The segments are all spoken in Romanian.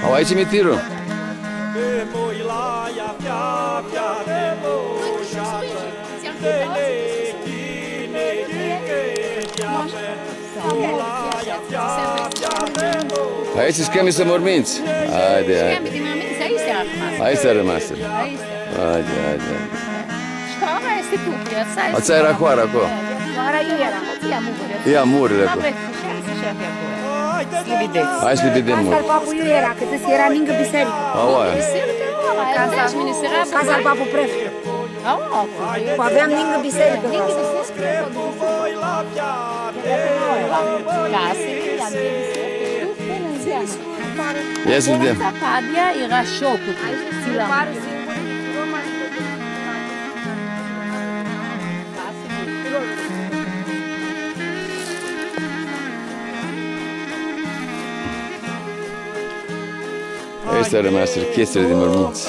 Au aici cimitirul. Aici sunt scămi să morminți. Haide, haide. Aici s-a rămas. Haide, haide. Ața era coara acolo. Ia murile acolo. Hai să vedem mult. Casa al papului era, că ți era lângă biserică. Aoaia. Casa al papul prefect. Aveam lângă biserică. Ia să vedem. Zapadia era șocul. Aici s-a rămas chestiile de morminți.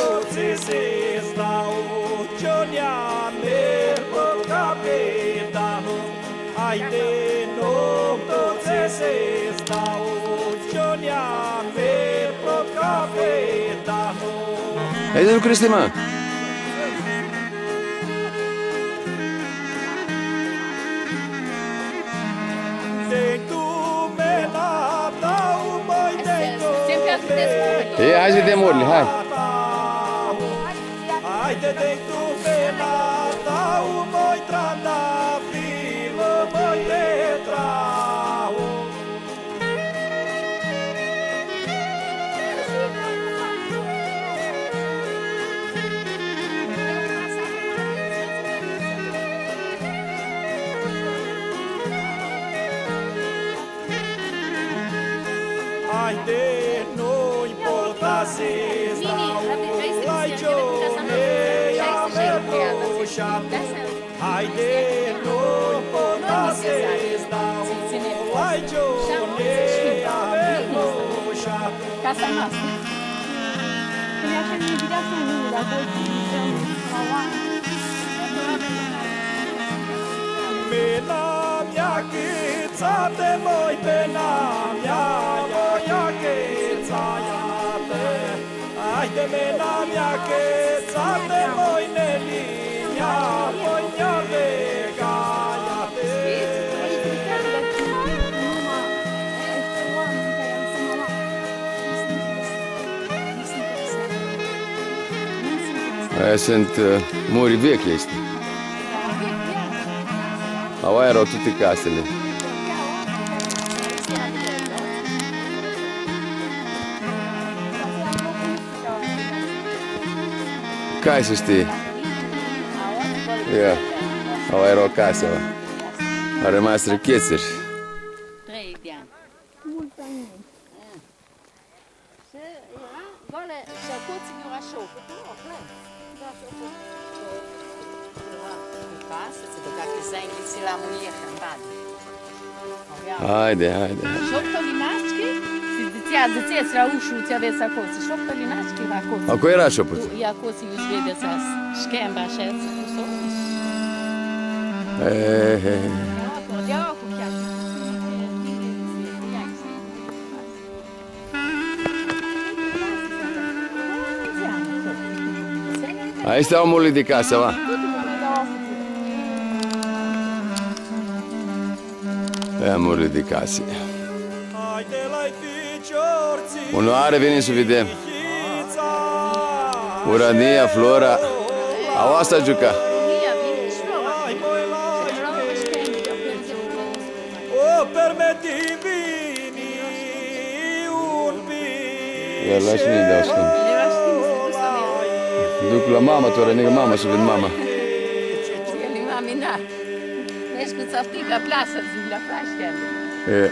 Hai de lucruri este, mă! Ei, hai să vedem urile, hai! Haide, noi potasezi la Gione, haide, noi potasezi la Gione, Casa noastră. Păi așa ne vedea să nu, dacă o ținem la oameni. Mena mea câțate, moi pena mea, ia câța iată. Haide, mena mea câțate, moi nelinia, moi mea vega iată. Aia sunt muri vechi, este. Aia erau toate casele. Cai să știi. Ia, aia erau case. Au rămas răchețuri. 3 de ani. Mulți ani. Și era goale și toți mi-au așa. Dacă zaingiți la muier în bani. Haide, haide. Șoptolinașchi? Ziceți la ușu, ți aveți acolo. Șoptolinașchi la acolo. Acolo era șoputul. E acolo, jūs vedeți asta. Șchemba așa, cu solis. Deau cu chiar. Aici stau murile de casă, va. Aia murile de case. Onoare, venim să vedem. Urania, Flora. Au asta juca. Iar la și ne dau schimb. Duc la mama, tu rănigă mama să ved mama. Ele mamina. Vezi cu țaftica plasă, zi la plaștea. E.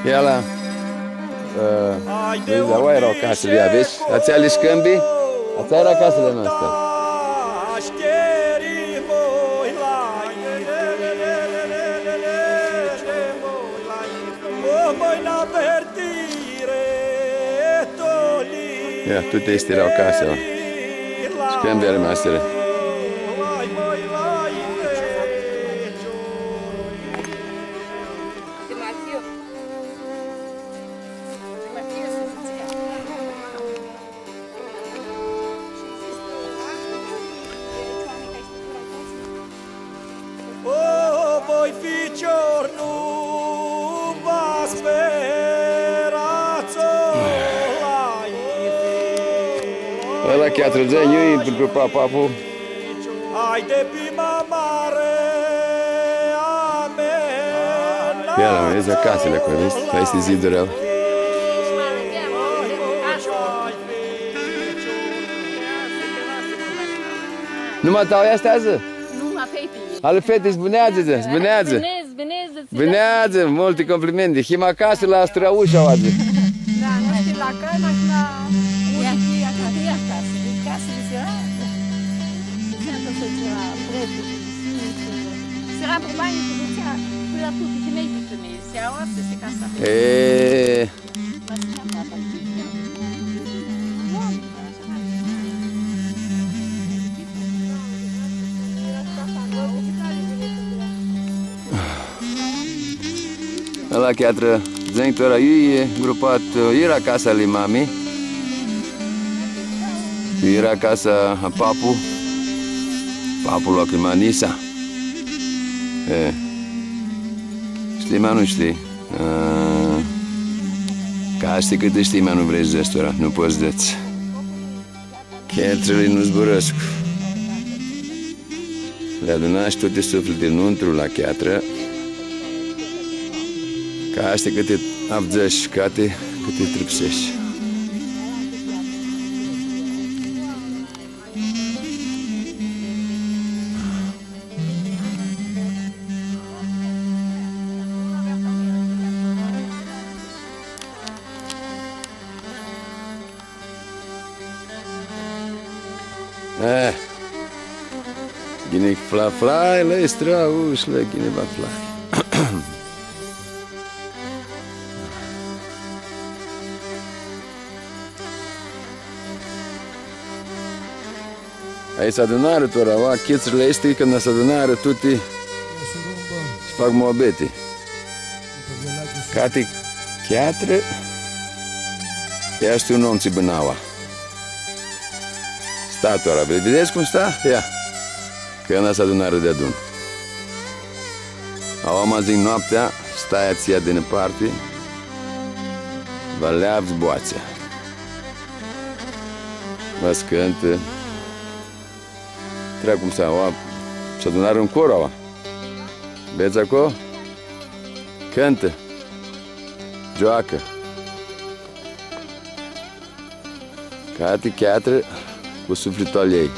Ia la... Vezi, aia erau casele, ia, vezi? Ați ales câmbii? Ața era casele noastre. Ia, tutte este erau case, mă. Scâmbia rămasere. Voi ficior nu va sperați Ăla chiar trăgea eu pentru papu. Haide prima mare, amen. Ia la vezi casele acolo, vezi? Aici este zidul ăla. Numai tau ea stează? Numai fetele. Ale fete, zbunează-te, zbunează. Zbunează, multe complimente. Him acasă la străușa oază. Da, nu știu la căna și la muzichii acasă. Ia acasă. Casele se arată. Se arată să se la prețul. Se arată banii cu ducea. Până la tutti che meglio per me. Se arată, se casa. Ma si chiama Ăla chiar zănitora ei e grupat, era casa lui mami. Era casa a papu. Papul l-a chemat Nisa. Știi, mă, nu știi. Ca știi câte știi, mă, nu vrei să destora, nu poți dăți. Chetrele nu zburăsc. Le adunași toate suflete înăuntru la cheatră. Ca știi câte abzăși, câte tripsești. Gine fla, le straușle, gine va fla. Aici s-a adunară toraua, chețurile este când s-a adunară tutti și fac moabete. Cate chiatră, ia știu un om țibânaua. Statul ăla, vedeți cum sta? Ia, când s-a adunară de adun. Au amazi noaptea, stai ația din departe, vă leavți boațea. Vă scântă. Trebuie cum s-a adunat în cor, aua. Vezi acolo? Cântă. Joacă. Cate cheatră cu sufletul al ei.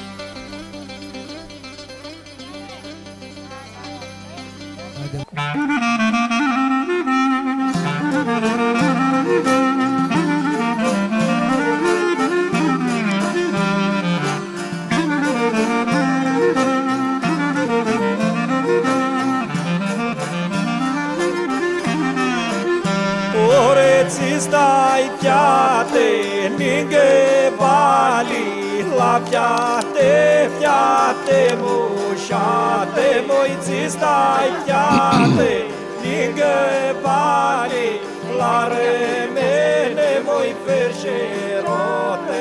Oreți stai fiate, ninge vali, la fiate mușate, moiți stai fiate, ninge vali, la remene moi ferșerote.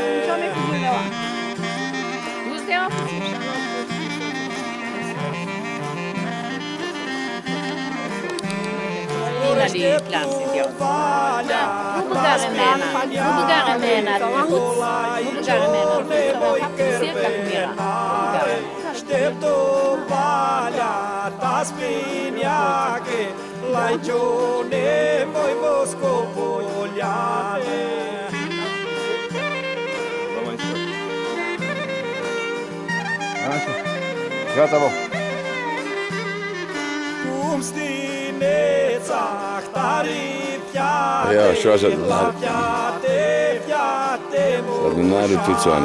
Di klassi di oggi. Non bucare mena, non bucare mena, non bucare mena, circa come era. Așteptu valea ta spiniache, la gione voi moscopoliane. Așa, gata, bă. Cum stineța, tari fiate, Ia, și așa, la fiate, adunare tuțoane.